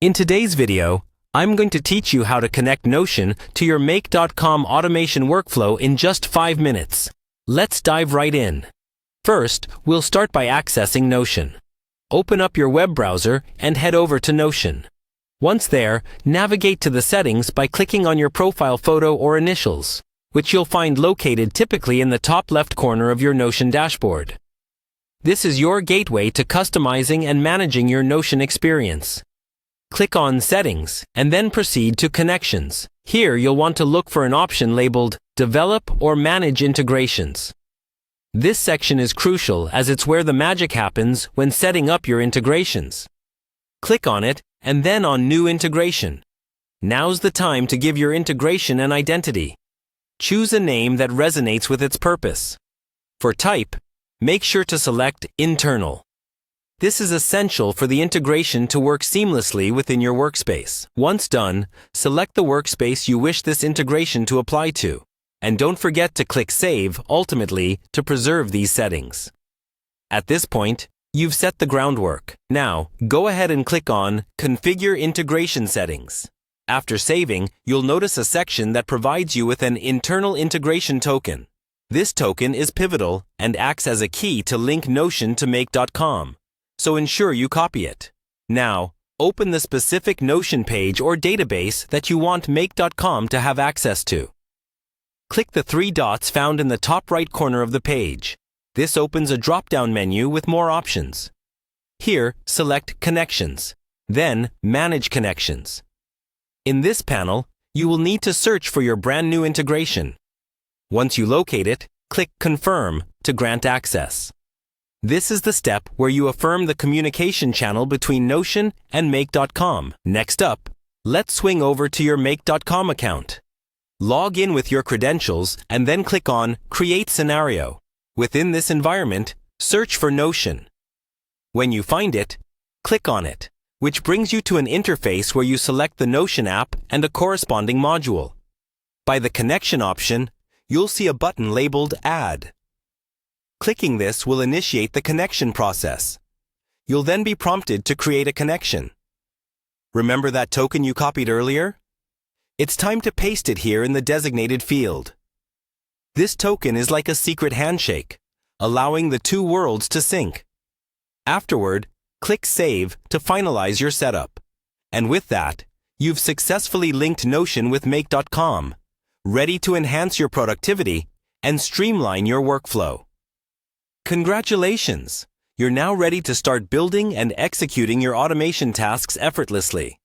In today's video, I'm going to teach you how to connect Notion to your Make.com automation workflow in just 5 minutes. Let's dive right in. First, we'll start by accessing Notion. Open up your web browser and head over to Notion. Once there, navigate to the settings by clicking on your profile photo or initials, which you'll find located typically in the top left corner of your Notion dashboard. This is your gateway to customizing and managing your Notion experience. Click on Settings and then proceed to Connections. Here you'll want to look for an option labeled Develop or Manage Integrations. This section is crucial as it's where the magic happens when setting up your integrations. Click on it and then on New Integration. Now's the time to give your integration an identity. Choose a name that resonates with its purpose. For type, make sure to select Internal. This is essential for the integration to work seamlessly within your workspace. Once done, select the workspace you wish this integration to apply to. And don't forget to click Save, ultimately, to preserve these settings. At this point, you've set the groundwork. Now, go ahead and click on Configure Integration Settings. After saving, you'll notice a section that provides you with an internal integration token. This token is pivotal and acts as a key to link Notion to Make.com. So ensure you copy it. Now, open the specific Notion page or database that you want Make.com to have access to. Click the 3 dots found in the top right corner of the page. This opens a drop-down menu with more options. Here, select Connections, then Manage Connections. In this panel, you will need to search for your brand new integration. Once you locate it, click Confirm to grant access. This is the step where you affirm the communication channel between Notion and Make.com. Next up, let's swing over to your Make.com account. Log in with your credentials and then click on Create Scenario. Within this environment, search for Notion. When you find it, click on it, which brings you to an interface where you select the Notion app and a corresponding module. By the Connection option, you'll see a button labeled Add. Clicking this will initiate the connection process. You'll then be prompted to create a connection. Remember that token you copied earlier? It's time to paste it here in the designated field. This token is like a secret handshake, allowing the two worlds to sync. Afterward, click Save to finalize your setup. And with that, you've successfully linked Notion with Make.com, ready to enhance your productivity and streamline your workflow. Congratulations! You're now ready to start building and executing your automation tasks effortlessly.